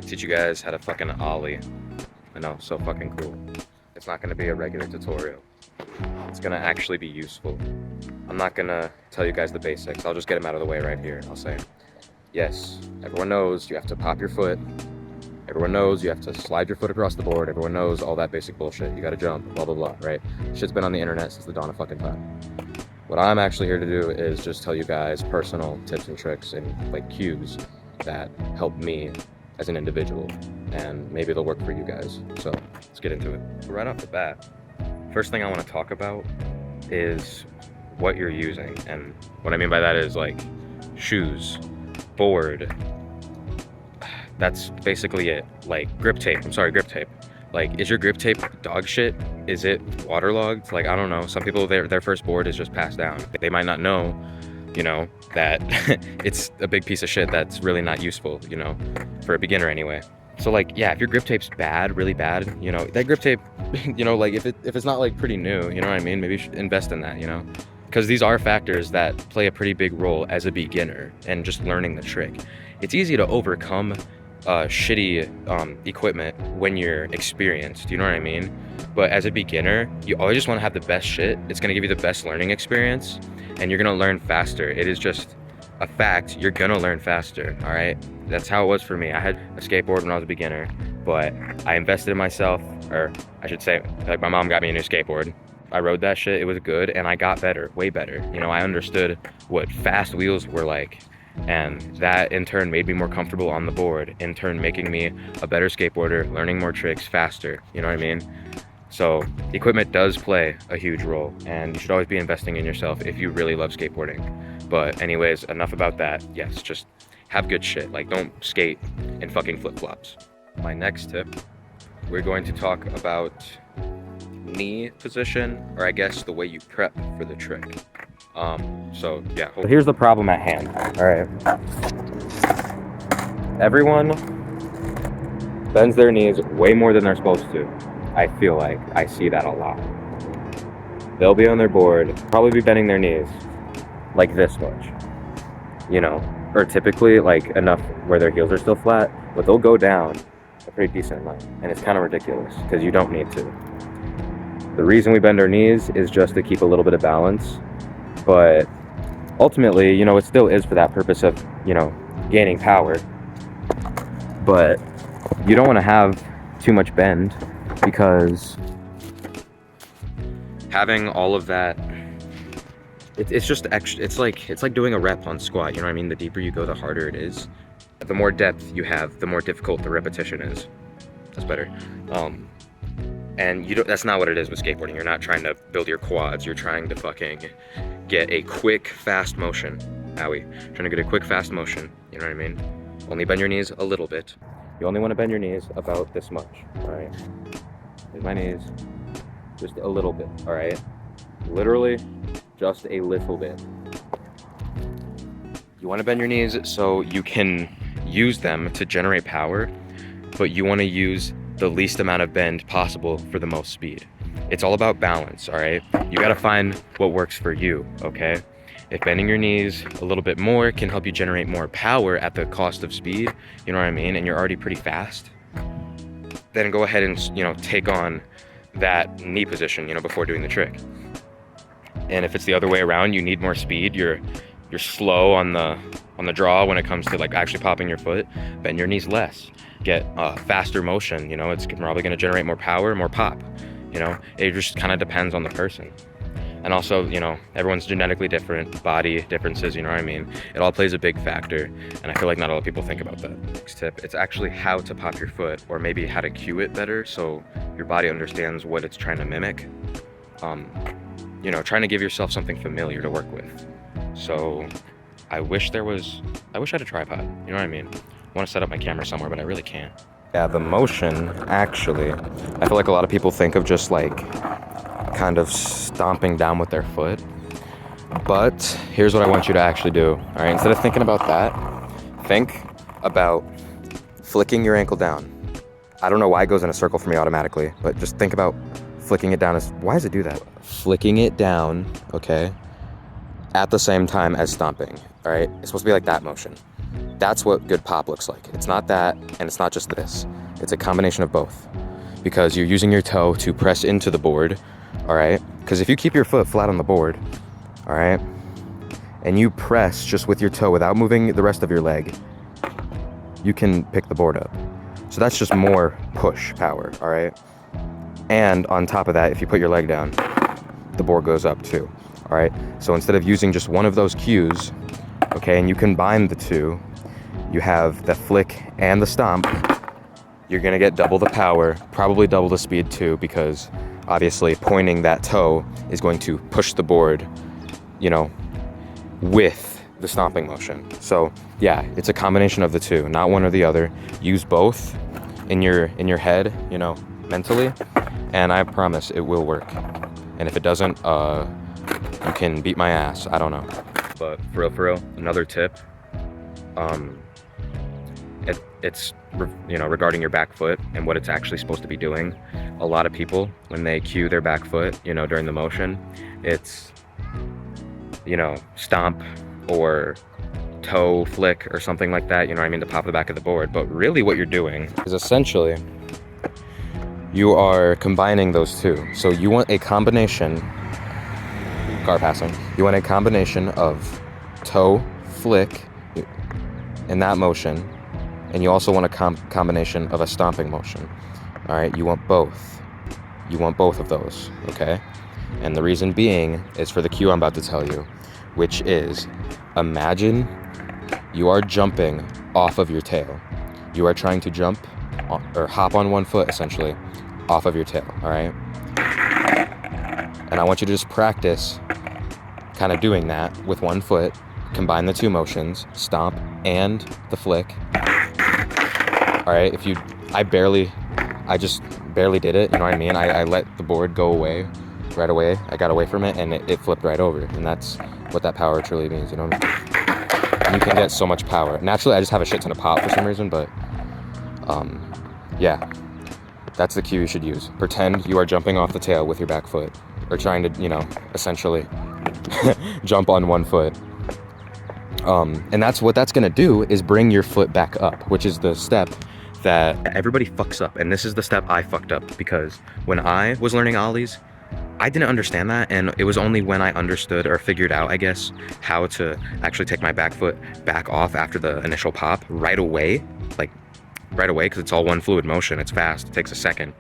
gonna teach you guys how to fucking ollie. I know, so fucking cool. It's not gonna be a regular tutorial. It's gonna actually be useful. I'm not gonna tell you guys the basics. I'll just get them out of the way right here. I'll say, yes, everyone knows you have to pop your foot. Everyone knows you have to slide your foot across the board. Everyone knows all that basic bullshit. You gotta jump, blah, blah, blah, right? Shit's been on the internet since the dawn of fucking time. What I'm actually here to do is just tell you guys personal tips and tricks and like cues that help me as an individual, and maybe it'll work for you guys. So let's get into it. Right off the bat, first thing I want to talk about is what you're using. And what I mean by that is like shoes, board. That's basically it. Like grip tape. Grip tape. Like, is your grip tape dog shit? Is it waterlogged? Like, I don't know. Some people, their first board is just passed down. They might not know, you know, that it's a big piece of shit that's really not useful, you know, for a beginner anyway. So like, yeah, if your grip tape's bad, really bad, you know, that grip tape, you know, like if it's not like pretty new, you know what I mean? Maybe you should invest in that, you know? Because these are factors that play a pretty big role as a beginner and just learning the trick. It's easy to overcome shitty equipment when you're experienced, you know what I mean? But as a beginner, you always just want to have the best shit. It's going to give you the best learning experience, and you're going to learn faster. It is just a fact. You're going to learn faster, all right? That's how it was for me. I had a skateboard when I was a beginner, but I invested in myself, or I should say, like, my mom got me a new skateboard. I rode that shit, it was good, and I got better, way better. You know, I understood what fast wheels were like, and that in turn made me more comfortable on the board, in turn making me a better skateboarder, learning more tricks faster, you know what I mean? So equipment does play a huge role, and you should always be investing in yourself if you really love skateboarding. But anyways, enough about that. Yes, just have good shit. Like, don't skate in fucking flip-flops. My next tip, we're going to talk about knee position, or I guess the way you prep for the trick. So yeah, here's the problem at hand. All right, everyone bends their knees way more than they're supposed to. I feel like I see that a lot. They'll be on their board, probably be bending their knees like this much, you know, or typically like enough where their heels are still flat, but they'll go down a pretty decent amount, and it's kind of ridiculous because you don't need to. The reason we bend our knees is just to keep a little bit of balance, but ultimately, you know, it still is for that purpose of, you know, gaining power. But you don't want to have too much bend, because having all of that, it's just extra. It's like doing a rep on squat, you know what I mean? The deeper you go, the harder it is. The more depth you have, the more difficult the repetition is. That's better. And that's not what it is with skateboarding. You're not trying to build your quads. You're trying to fucking get a quick, fast motion. Owie. Trying to get a quick, fast motion. You know what I mean? Only bend your knees a little bit. You only want to bend your knees about this much, all right? Here's my knees. Just a little bit, all right? Literally, just a little bit. You want to bend your knees so you can use them to generate power, but you want to use the least amount of bend possible for the most speed. It's all about balance, all right? You gotta find what works for you, okay? If bending your knees a little bit more can help you generate more power at the cost of speed, you know what I mean, and you're already pretty fast, then go ahead and, you know, take on that knee position, you know, before doing the trick. And if it's the other way around, you need more speed, you're slow on the draw when it comes to like actually popping your foot, bend your knees less. Get faster motion, you know, it's probably going to generate more power, more pop, you know. It just kind of depends on the person. And also, you know, everyone's genetically different, body differences, you know what I mean? It all plays a big factor, and I feel like not a lot of people think about that. Next tip, it's actually how to pop your foot, or maybe how to cue it better so your body understands what it's trying to mimic. You know, trying to give yourself something familiar to work with. So I wish I had a tripod, you know what I mean? I want to set up my camera somewhere, but I really can't. Yeah, the motion, actually, I feel like a lot of people think of just like kind of stomping down with their foot. But here's what I want you to actually do. All right, instead of thinking about that, think about flicking your ankle down. I don't know why it goes in a circle for me automatically, but just think about flicking it down. Why does it do that? Flicking it down, okay, at the same time as stomping, all right? It's supposed to be like that motion. That's what good pop looks like. It's not that, and it's not just this. It's a combination of both, because you're using your toe to press into the board, all right? Because if you keep your foot flat on the board, all right, and you press just with your toe without moving the rest of your leg, you can pick the board up. So that's just more push power, all right? And on top of that, if you put your leg down, the board goes up too, all right? So instead of using just one of those cues, okay, and you combine the two, you have the flick and the stomp, you're gonna get double the power, probably double the speed too, because obviously pointing that toe is going to push the board, you know, with the stomping motion. So yeah, it's a combination of the two, not one or the other. Use both in your head, you know, mentally, and I promise it will work. And if it doesn't, you can beat my ass, I don't know. But for real, another tip, it's you know, regarding your back foot and what it's actually supposed to be doing. A lot of people, when they cue their back foot, you know, during the motion, it's, you know, stomp or toe flick or something like that, you know what I mean, to pop the back of the board. But really what you're doing is essentially you are combining those two. So you want a combination, car passing, you want a combination of toe flick in that motion, and you also want a combination of a stomping motion. All right, you want both. You want both of those, okay? And the reason being is for the cue I'm about to tell you, which is, imagine you are jumping off of your tail. You are trying to jump or hop on one foot, essentially, off of your tail, all right? And I want you to just practice kind of doing that with one foot, combine the two motions, stomp and the flick. All right, I just barely did it, you know what I mean? I let the board go away right away. I got away from it and it flipped right over. And that's what that power truly means, you know what I mean? You can get so much power. Naturally, I just have a shit ton of pop for some reason, but yeah, that's the cue you should use. Pretend you are jumping off the tail with your back foot, or trying to, you know, essentially jump on one foot. And that's what that's gonna do, is bring your foot back up, which is the step that everybody fucks up. And this is the step I fucked up, because when I was learning ollies, I didn't understand that, and it was only when I understood or figured out, I guess, how to actually take my back foot back off after the initial pop right away, like right away, because it's all one fluid motion, it's fast, it takes a second.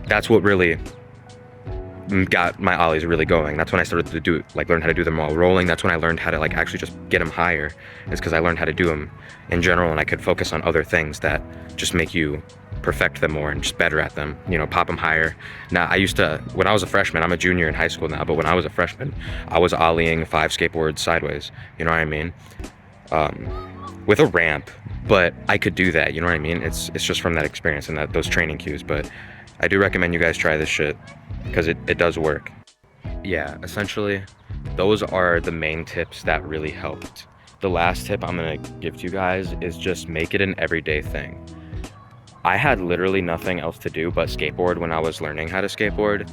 That's what really got my ollies really going. That's when I started to do, like, learn how to do them while rolling. That's when I learned how to, like, actually just get them higher. It's because I learned how to do them in general, and I could focus on other things that just make you perfect them more and just better at them, you know, pop them higher. Now, I used to, when I was a freshman, I'm a junior in high school now, but when I was a freshman, I was ollieing 5 skateboards sideways, you know what I mean? With a ramp, but I could do that, you know what I mean? It's just from that experience and those training cues. But I do recommend you guys try this shit, because it does work. Yeah, essentially, those are the main tips that really helped. The last tip I'm gonna give to you guys is just make it an everyday thing. I had literally nothing else to do but skateboard when I was learning how to skateboard,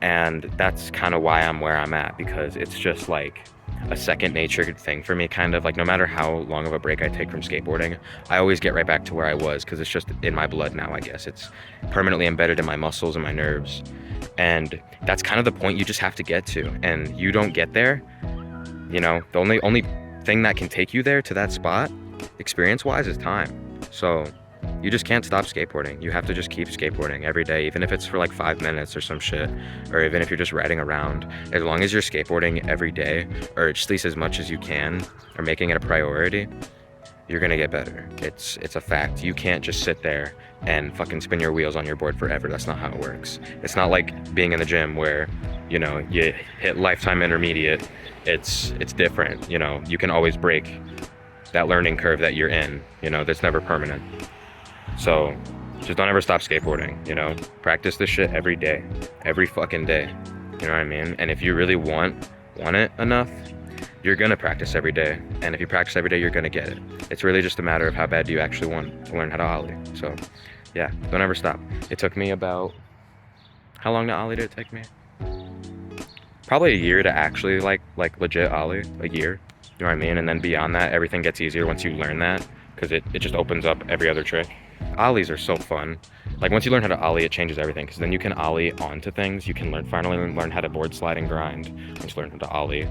and that's kind of why I'm where I'm at, because it's just like a second nature thing for me, kind of like, no matter how long of a break I take from skateboarding, I always get right back to where I was, because it's just in my blood now, I guess. It's permanently embedded in my muscles and my nerves, and that's kind of the point you just have to get to. And you don't get there, you know, the only thing that can take you there to that spot, experience-wise, is time. So you just can't stop skateboarding. You have to just keep skateboarding every day, even if it's for like 5 minutes or some shit, or even if you're just riding around. As long as you're skateboarding every day, or at least as much as you can, or making it a priority, you're gonna get better. It's a fact. You can't just sit there and fucking spin your wheels on your board forever. That's not how it works. It's not like being in the gym where, you know, you hit lifetime intermediate. It's different, you know. You can always break that learning curve that you're in, you know, that's never permanent. So just don't ever stop skateboarding, you know. Practice this shit every day, every fucking day, you know what I mean? And if you really want it enough, you're gonna practice every day. And if you practice every day, you're gonna get it. It's really just a matter of how bad do you actually want to learn how to ollie. So yeah, don't ever stop. It took me about, how long to ollie did it take me? Probably a year to actually like legit ollie, a year. You know what I mean? And then beyond that, everything gets easier once you learn that, because it just opens up every other trick. Ollies are so fun. Like once you learn how to ollie, it changes everything, because then you can ollie onto things. You can finally learn how to board slide and grind once you learn how to ollie.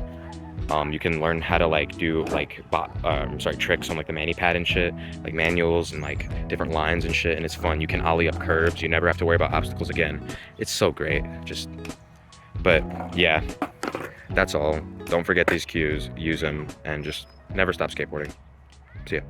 You can learn how to like do like tricks on like the mani pad and shit, like manuals and like different lines and shit, and it's fun. You can ollie up curves. You never have to worry about obstacles again. It's so great. But yeah, that's all. Don't forget these cues, use them, and just never stop skateboarding. See ya.